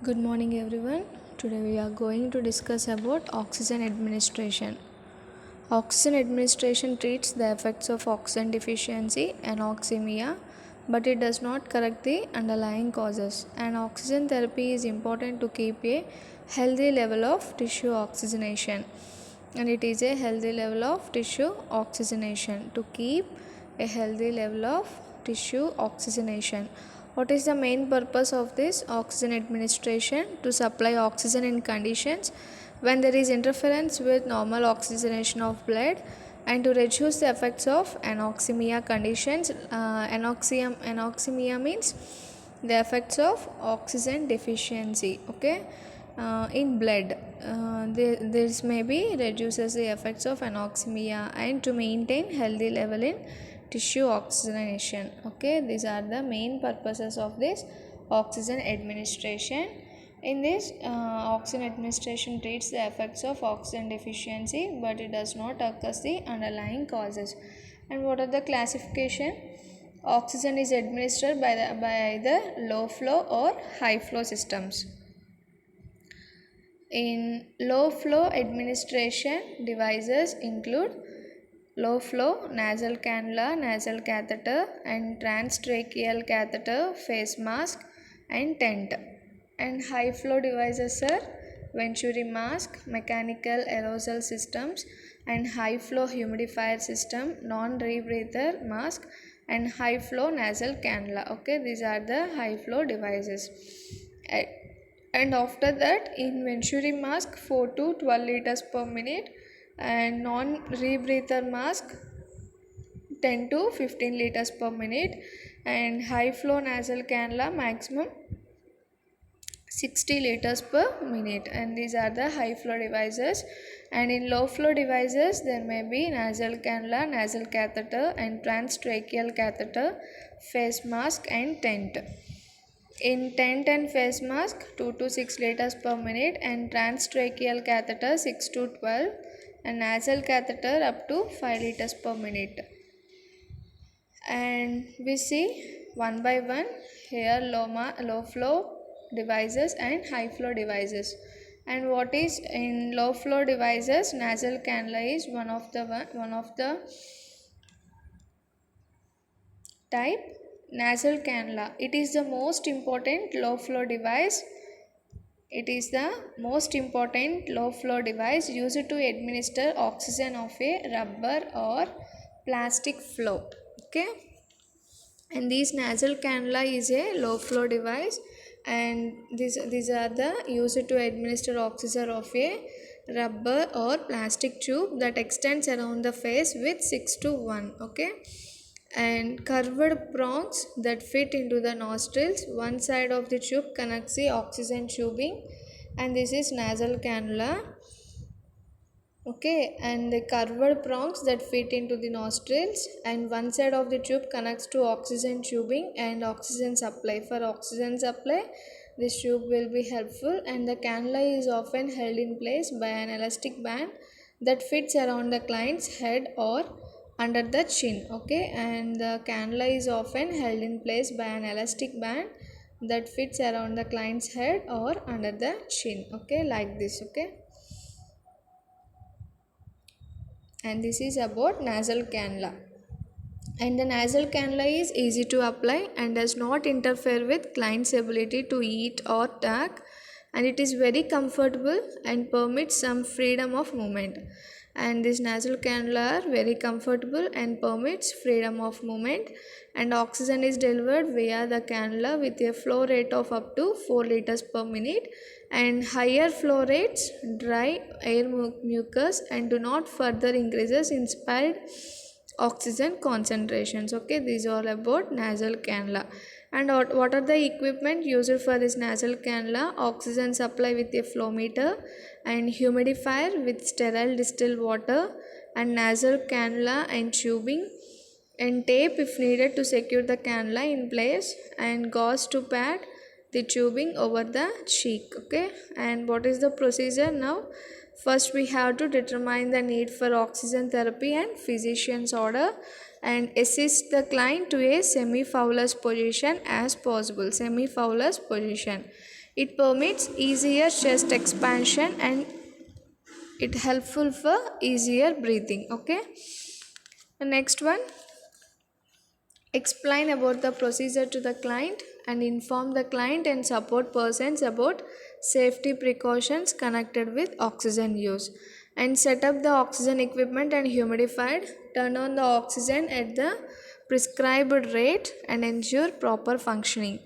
Good morning everyone. Today we are going to discuss about oxygen administration. Oxygen administration treats the effects of oxygen deficiency and oxemia, but it does not correct the underlying causes. And oxygen therapy is important to keep a healthy level of tissue oxygenation. And it is a healthy level of tissue oxygenation to keep a healthy level of tissue oxygenation. What is the main purpose of this oxygen administration? To supply oxygen in conditions when there is interference with normal oxygenation of blood and to reduce the effects of anoxemia conditions. Anoxemia means the effects of oxygen deficiency, okay, in blood. This maybe reduces the effects of anoxemia and to maintain healthy level in tissue oxygenation. Okay, these are the main purposes of this oxygen administration. In this, oxygen administration treats the effects of oxygen deficiency, but it does not occur the underlying causes. And what are the classification? Oxygen is administered by either low flow or high flow systems. In low flow administration, devices include low flow nasal cannula, nasal catheter, and transtracheal catheter, face mask, and tent. And high flow devices are Venturi mask, mechanical aerosol systems, and high flow humidifier system, non rebreather mask, and high flow nasal cannula. Okay, these are the high flow devices. And after that, in Venturi mask, 4 to 12 liters per minute, and non rebreather mask 10 to 15 liters per minute, and high flow nasal cannula maximum 60 liters per minute. And these are the high flow devices. And in low flow devices, there may be nasal cannula, nasal catheter, and transtracheal catheter, face mask, and tent. In tent and face mask 2 to 6 liters per minute, and transtracheal catheter 6 to 12, and nasal catheter up to 5 liters per minute. And we see one by one here low flow devices and high flow devices. And what is in low flow devices? Nasal cannula is one of the type. Nasal cannula, it is the most important low flow device. It is the most important low flow device used to administer oxygen of a rubber or plastic flow. Okay, and this nasal cannula is a low flow device, and these are the used to administer oxygen of a rubber or plastic tube that extends around the face with 6 to 1. Okay, and curved prongs that fit into the nostrils. One side of the tube connects the oxygen tubing, and this is nasal cannula. Okay, and the curved prongs that fit into the nostrils, and one side of the tube connects to oxygen tubing and oxygen supply. For oxygen supply, this tube will be helpful, and the cannula is often held in place by an elastic band that fits around the client's head or under the chin. Okay, and the cannula is often held in place by an elastic band that fits around the client's head or under the chin. Okay, like this. Okay, and this is about nasal cannula. And the nasal cannula is easy to apply and does not interfere with client's ability to eat or talk, and it is very comfortable and permits some freedom of movement. And this nasal cannula are very comfortable and permits freedom of movement, and oxygen is delivered via the cannula with a flow rate of up to 4 liters per minute, and higher flow rates dry air mucus and do not further increases inspired oxygen concentrations. Okay, these are all about nasal cannula. And what are the equipment used for this nasal cannula? Oxygen supply with a flow meter, and humidifier with sterile distilled water, and nasal cannula and tubing, and tape if needed to secure the cannula in place, and gauze to pad the tubing over the cheek. Okay, and what is the procedure now? First, we have to determine the need for oxygen therapy and physician's order, and assist the client to a semi-Fowler's position as possible. Semi-Fowler's position. It permits easier chest expansion and it helpful for easier breathing. Okay. The next one, explain about the procedure to the client and inform the client and support persons about safety precautions connected with oxygen use, and set up the oxygen equipment and humidified, turn on the oxygen at the prescribed rate and ensure proper functioning.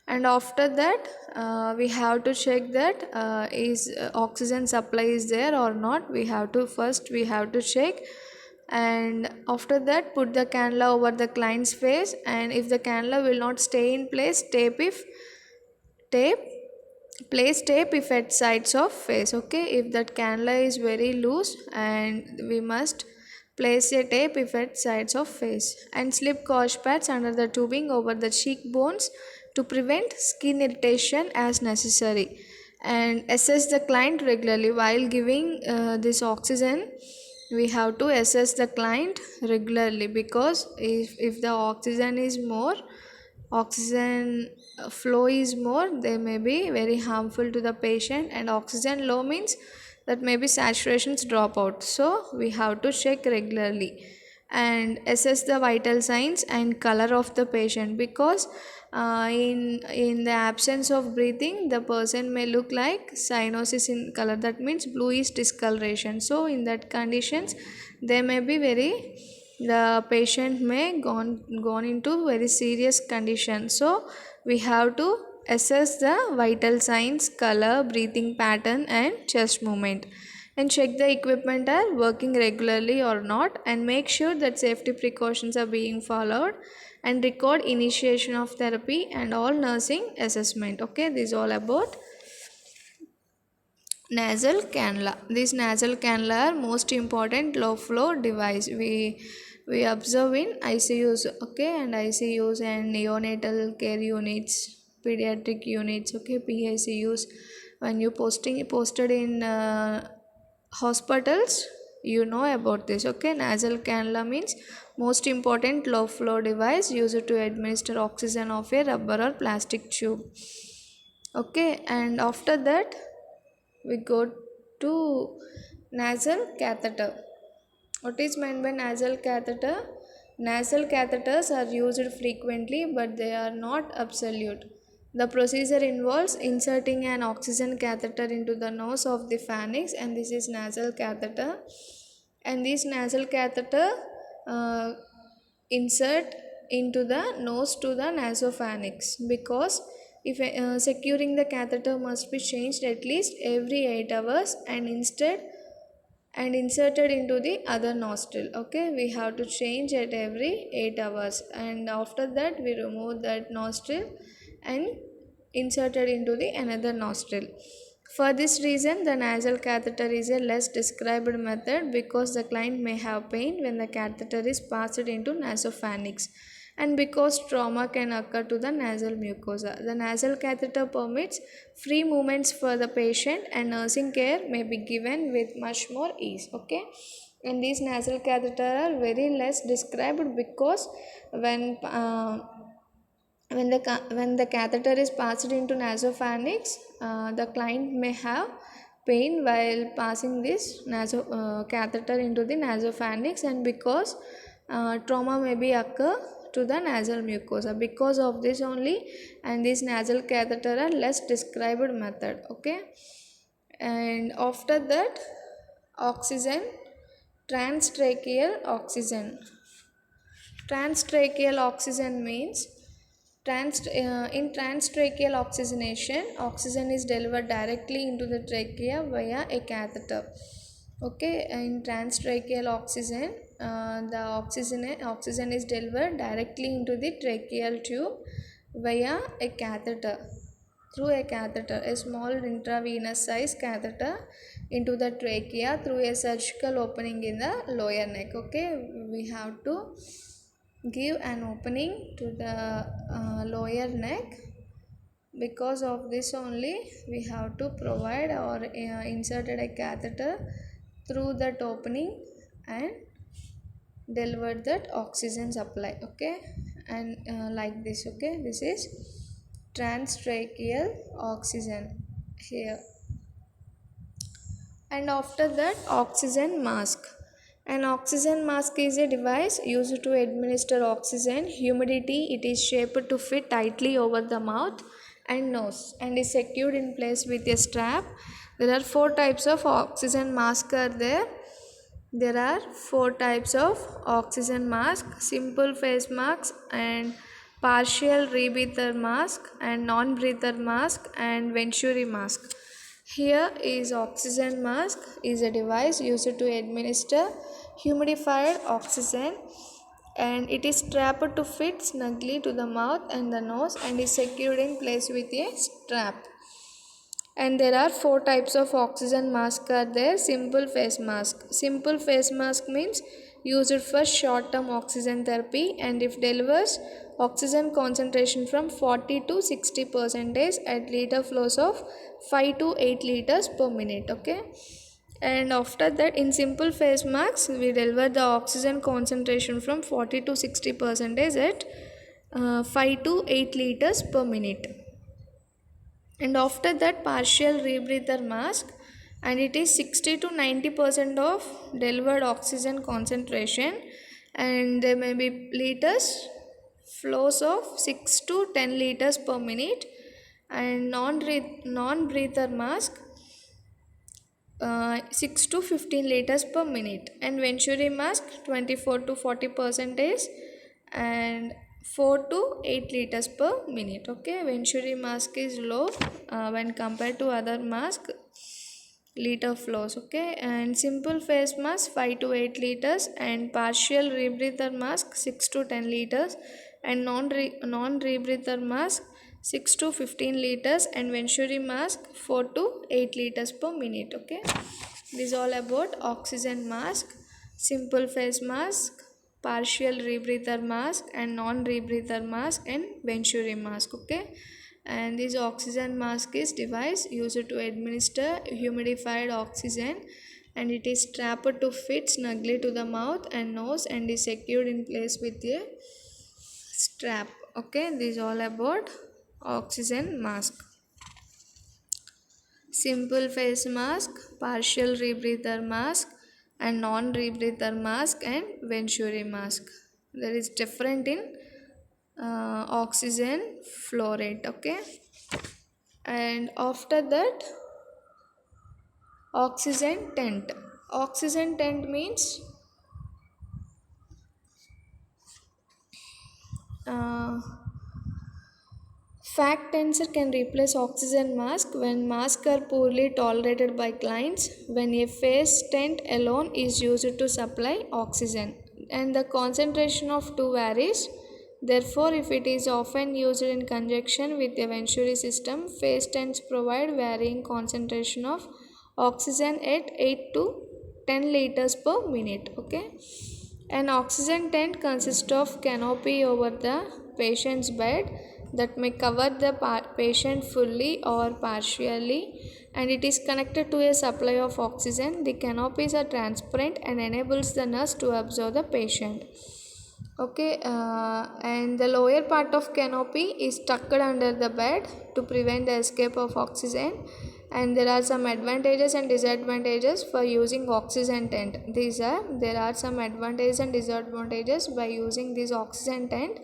And after that, we have to check that is oxygen supply is there or not. We have to check, and after that put the cannula over the client's face, and if the cannula will not stay in place, tape place tape if at sides of face. Okay, if that cannula is very loose, and we must place a tape if at sides of face, and slip gauze pads under the tubing over the cheekbones to prevent skin irritation as necessary, and assess the client regularly while giving this oxygen. We have to assess the client regularly, because if the oxygen flow is more, they may be very harmful to the patient, and oxygen low means that maybe saturations drop out. So we have to check regularly and assess the vital signs and color of the patient, because in the absence of breathing, the person may look like cyanosis in color, that means bluish discoloration. So in that conditions, they may be very, the patient may gone into very serious condition. So we have to assess the vital signs, color, breathing pattern and chest movement, and check the equipment are working regularly or not, and make sure that safety precautions are being followed, and record initiation of therapy and all nursing assessment. Okay, this is all about nasal cannula. This nasal cannula are most important low flow device we observe in ICUs. Okay, and ICUs and neonatal care units, pediatric units. Okay, PICUs. When you posted in hospitals, you know about this. Okay, nasal cannula means most important low flow device used to administer oxygen of a rubber or plastic tube. Okay, and after that we go to nasal catheter. What is meant by nasal catheter? Nasal catheters are used frequently, but they are not absolute. The procedure involves inserting an oxygen catheter into the nose of the pharynx, and this is nasal catheter. And this nasal catheter uh, insert into the nose to the nasopharynx, because if securing the catheter must be changed at least every 8 hours, and inserted into the other nostril. Okay, we have to change at every 8 hours, and after that we remove that nostril and inserted into the another nostril. For this reason, the nasal catheter is a less described method, because the client may have pain when the catheter is passed into nasopharynx, and because trauma can occur to the nasal mucosa. The nasal catheter permits free movements for the patient, and nursing care may be given with much more ease. Okay, and these nasal catheter are very less described, because when when the catheter is passed into nasopharynx, the client may have pain while passing this catheter into the nasopharynx, and because trauma may be occur to the nasal mucosa. Because of this only, and this nasal catheter are less described method. Okay, and after that, oxygen, transtracheal oxygen. Transtracheal oxygen means in transtracheal oxygenation, oxygen is delivered directly into the trachea via a catheter. Okay, in transtracheal oxygen, the oxygen is delivered directly into the tracheal tube via a catheter. Through a catheter, a small intravenous size catheter into the trachea through a surgical opening in the lower neck. Okay, we have to give an opening to the lower neck. Because of this only, we have to provide or inserted a catheter through that opening and deliver that oxygen supply. Okay, and like this. Okay, this is transtracheal oxygen here. And after that, oxygen mask. An oxygen mask is a device used to administer oxygen humidity. It is shaped to fit tightly over the mouth and nose and is secured in place with a strap. There are four types of oxygen mask are there. There are four types of oxygen mask: simple face mask and partial rebreather mask and non-breather mask and venturi mask. Here is oxygen mask is a device used to administer humidified oxygen, and it is strapped to fit snugly to the mouth and the nose and is secured in place with a strap. And there are four types of oxygen mask are there. Simple face mask. Simple face mask means used for short term oxygen therapy, and if delivers oxygen concentration from 40 to 60 percentage at liter flows of 5 to 8 liters per minute. Okay, and after that, in simple face masks we deliver the oxygen concentration from 40 to 60 percentage at 5 to 8 liters per minute. And after that, partial rebreather mask, and it is 60 to 90% of delivered oxygen concentration, and there may be liters flows of 6 to 10 liters per minute. And non-breather mask, 6 to 15 liters per minute. And venturi mask, 24 to 40 percentage and 4 to 8 liters per minute. Okay, venturi mask is low when compared to other mask liter flows. Okay, and simple face mask 5 to 8 liters, and partial rebreather mask 6 to 10 liters, and non-rebreather mask 6 to 15 liters, and venturi mask 4 to 8 liters per minute. Okay, this is all about oxygen mask: simple face mask, partial rebreather mask, and non-rebreather mask, and venturi mask. Okay, and this oxygen mask is device used to administer humidified oxygen, and it is strapped to fit snugly to the mouth and nose and is secured in place with a strap. Okay, this is all about oxygen mask: simple face mask, partial rebreather mask, and non-rebreather mask, and venturi mask. There is different in oxygen flow rate. Okay, and after that, oxygen tent. Oxygen tent means uh, fact tensor can replace oxygen mask when masks are poorly tolerated by clients, when a face tent alone is used to supply oxygen, and the concentration of two varies. Therefore, if it is often used in conjunction with a venturi system, face tents provide varying concentration of oxygen at 8 to 10 liters per minute. Okay, an oxygen tent consists of canopy over the patient's bed that may cover the patient fully or partially, and it is connected to a supply of oxygen. The canopies are transparent and enables the nurse to observe the patient. Okay, and the lower part of canopy is tucked under the bed to prevent the escape of oxygen. And there are some advantages and disadvantages for using oxygen tent. There are some advantages and disadvantages by using this oxygen tent.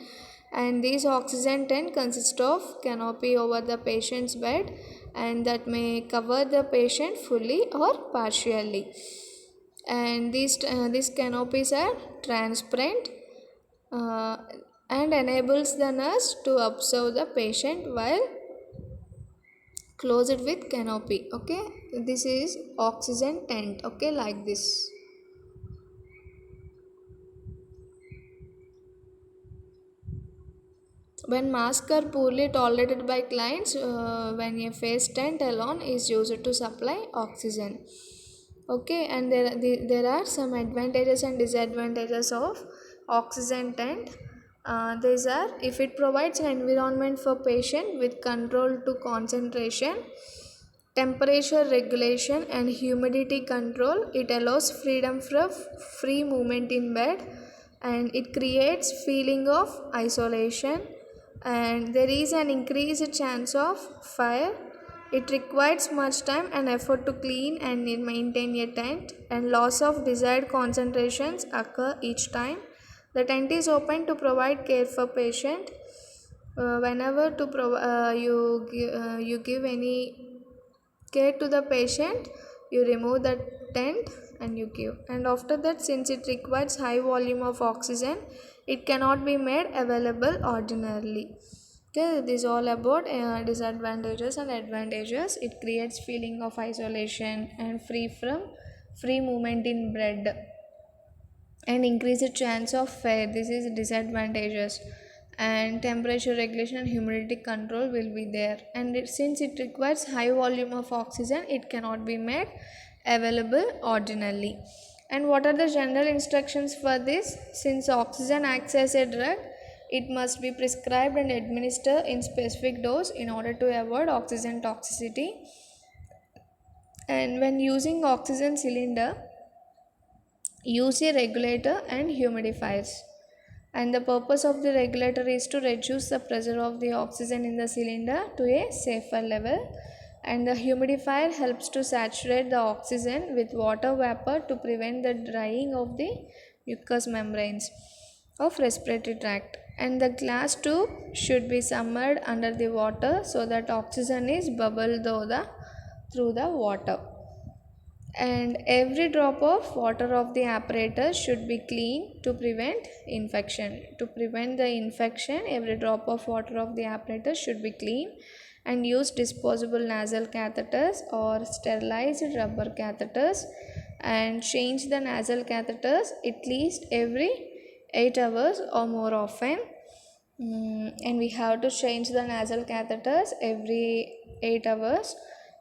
And this oxygen tent consists of canopy over the patient's bed, and that may cover the patient fully or partially. And these canopies are transparent uh, and enables the nurse to observe the patient while closed with canopy. Okay, this is oxygen tent. Okay, like this. When masks are poorly tolerated by clients, when a face tent alone is used to supply oxygen. Okay, and there are some advantages and disadvantages of oxygen tent. These are: if it provides an environment for patient with control to concentration, temperature regulation, and humidity control, it allows freedom from free movement in bed, and it creates feeling of isolation, and there is an increased chance of fire. It requires much time and effort to clean and maintain a tent, and loss of desired concentrations occur each time. The tent is open to provide care for patient. Whenever you give any care to the patient, you remove the tent and you give. And after that, since it requires high volume of oxygen, it cannot be made available ordinarily. Okay, this is all about disadvantages and advantages. It creates feeling of isolation and free movement in bread and increased chance of fire. This is disadvantages. And temperature regulation and humidity control will be there, and since it requires high volume of oxygen, it cannot be made available ordinarily. And what are the general instructions for this? Since oxygen acts as a drug, it must be prescribed and administered in specific dose in order to avoid oxygen toxicity. And when using oxygen cylinder, use a regulator and humidifiers. And the purpose of the regulator is to reduce the pressure of the oxygen in the cylinder to a safer level, and the humidifier helps to saturate the oxygen with water vapor to prevent the drying of the mucous membranes of respiratory tract. And the glass tube should be submerged under the water so that oxygen is bubbled through the water. And every drop of water of the apparatus should be clean to prevent infection. To prevent the infection, every drop of water of the apparatus should be clean, and use disposable nasal catheters or sterilized rubber catheters, and change the nasal catheters at least every 8 hours or more often. And we have to change the nasal catheters every 8 hours,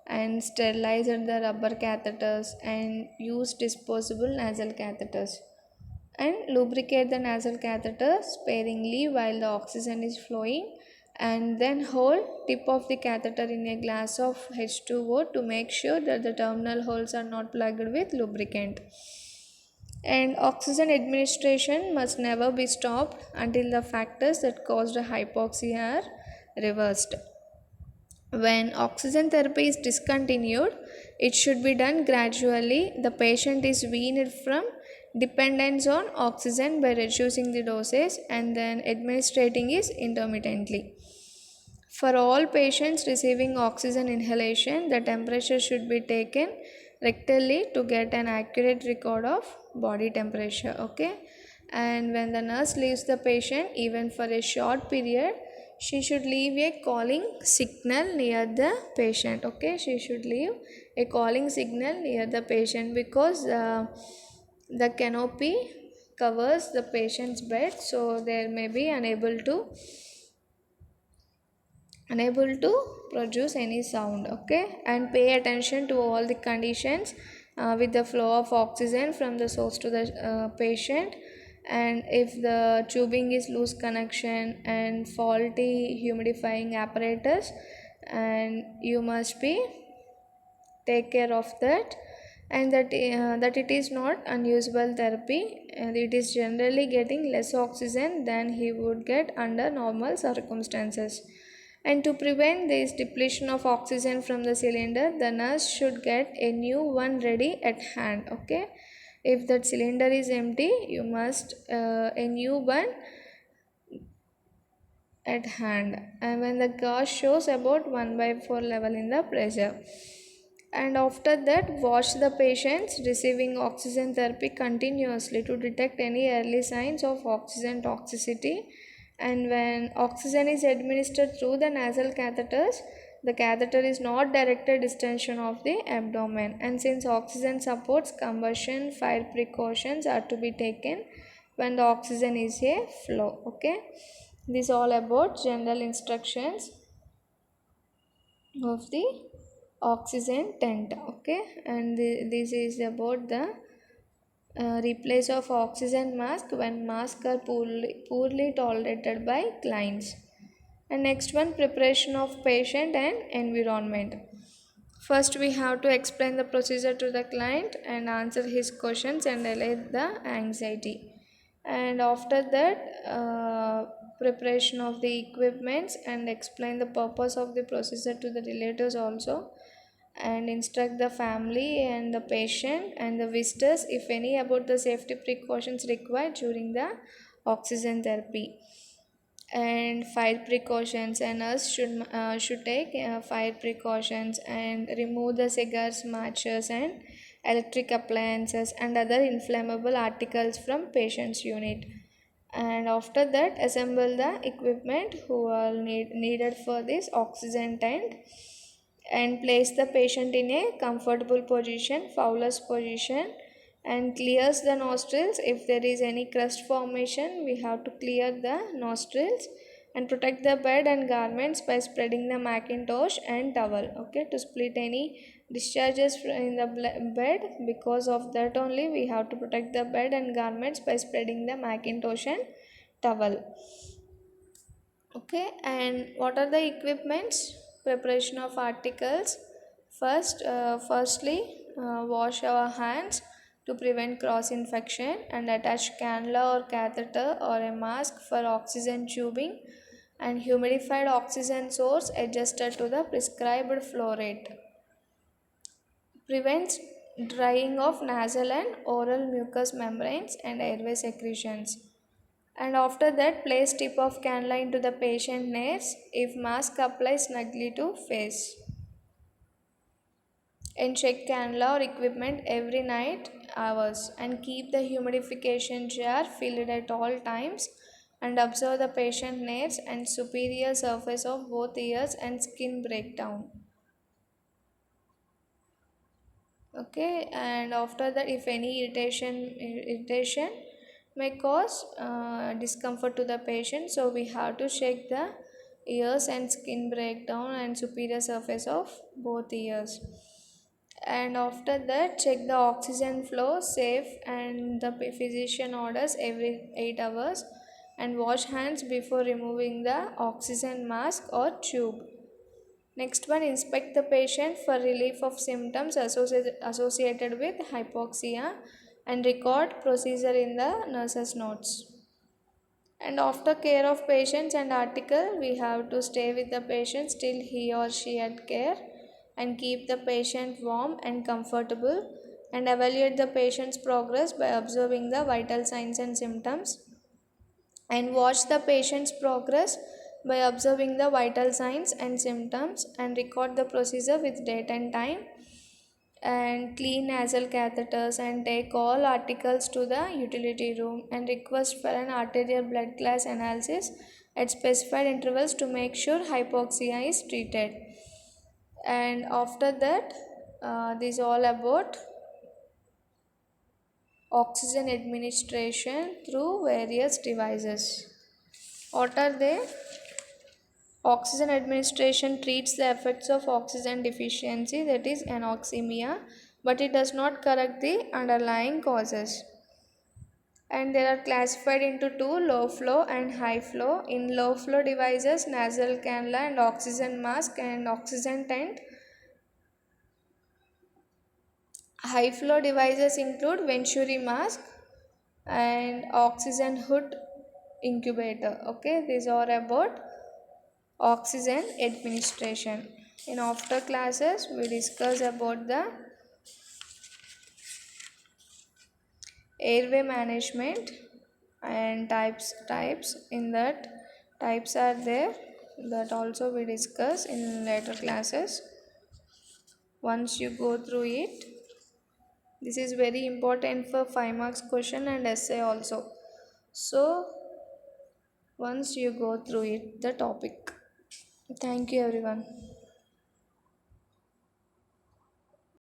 and sterilize the rubber catheters, and use disposable nasal catheters, and lubricate the nasal catheters sparingly while the oxygen is flowing, and then hold tip of the catheter in a glass of H2O to make sure that the terminal holes are not plugged with lubricant. And oxygen administration must never be stopped until the factors that caused hypoxia are reversed. When oxygen therapy is discontinued, it should be done gradually. The patient is weaned from dependence on oxygen by reducing the doses and then administrating it intermittently. For all patients receiving oxygen inhalation, the temperature should be taken rectally to get an accurate record of body temperature. Okay, and when the nurse leaves the patient, even for a short period, she should leave a calling signal near the patient. Okay, she should leave a calling signal near the patient, because the canopy covers the patient's bed, so they may be unable to produce any sound. Okay, and pay attention to all the conditions with the flow of oxygen from the source to the patient, and if the tubing is loose connection and faulty humidifying apparatus, and you must be take care of that. And that it is not unusable therapy, and it is generally getting less oxygen than he would get under normal circumstances. And to prevent this depletion of oxygen from the cylinder, the nurse should get a new one ready at hand. Okay, if that cylinder is empty, you must a new one at hand, and when the gauge shows about 1/4 level in the pressure. And after that, watch the patients receiving oxygen therapy continuously to detect any early signs of oxygen toxicity. And when oxygen is administered through the nasal catheters, the catheter is not directed distension of the abdomen, and since oxygen supports combustion, fire precautions are to be taken when the oxygen is a flow. Okay, this all about general instructions of the oxygen tent. Okay, and this is about the replace of oxygen mask when masks are poorly tolerated by clients. And next one, preparation of patient and environment. First, we have to explain the procedure to the client and answer his questions and allay the anxiety. And after that, preparation of the equipments, and explain the purpose of the procedure to the relatives also, and instruct the family and the patient and the visitors if any about the safety precautions required during the oxygen therapy. And fire precautions, and us should take fire precautions and remove the cigars, matches, and electric appliances and other inflammable articles from patient's unit. And after that, assemble the equipment who are needed for this oxygen tent, and place the patient in a comfortable position, Fowler's position, and clears the nostrils. If there is any crust formation, we have to clear the nostrils, and protect the bed and garments by spreading the Macintosh and towel, okay, to split any discharges in the bed. Because of that only we have to protect the bed and garments by spreading the Macintosh and towel. Okay, and what are the equipments? Preparation of articles. Firstly, wash our hands to prevent cross infection, and attach cannula or catheter or a mask for oxygen tubing, and humidified oxygen source adjusted to the prescribed flow rate. Prevents drying of nasal and oral mucous membranes and airway secretions. And after that, place tip of cannula into the patient nares. If mask, apply snugly to face. And check cannula or equipment every night hours, and keep the humidification jar filled at all times, and observe the patient nares and superior surface of both ears and skin breakdown. Okay, and after that, if any irritation may cause discomfort to the patient, so we have to check the ears and skin breakdown and superior surface of both ears. And after that, check the oxygen flow safe, and the physician orders every 8 hours, and wash hands before removing the oxygen mask or tube. Next one, inspect the patient for relief of symptoms associated with hypoxia, and record procedure in the nurse's notes. And after care of patients and article, we have to stay with the patient till he or she had care, and keep the patient warm and comfortable, and evaluate the patient's progress by observing the vital signs and symptoms, and watch the patient's progress by observing the vital signs and symptoms, and record the procedure with date and time, and clean nasal catheters, and take all articles to the utility room, and request for an arterial blood gas analysis at specified intervals to make sure hypoxia is treated. And after that, this is all about oxygen administration through various devices. What are they? Oxygen administration treats the effects of oxygen deficiency, that is anoxemia, but it does not correct the underlying causes. And they are classified into two, low flow and high flow. In low flow devices, nasal cannula and oxygen mask and oxygen tent. High flow devices include Venturi mask and oxygen hood incubator. Okay, these are about oxygen administration. In after classes, we discuss about the airway management and types in that types are there, that also we discuss in later classes. Once you go through it, this is very important for 5 marks question and essay also. So once you go through it, the topic. Thank you everyone.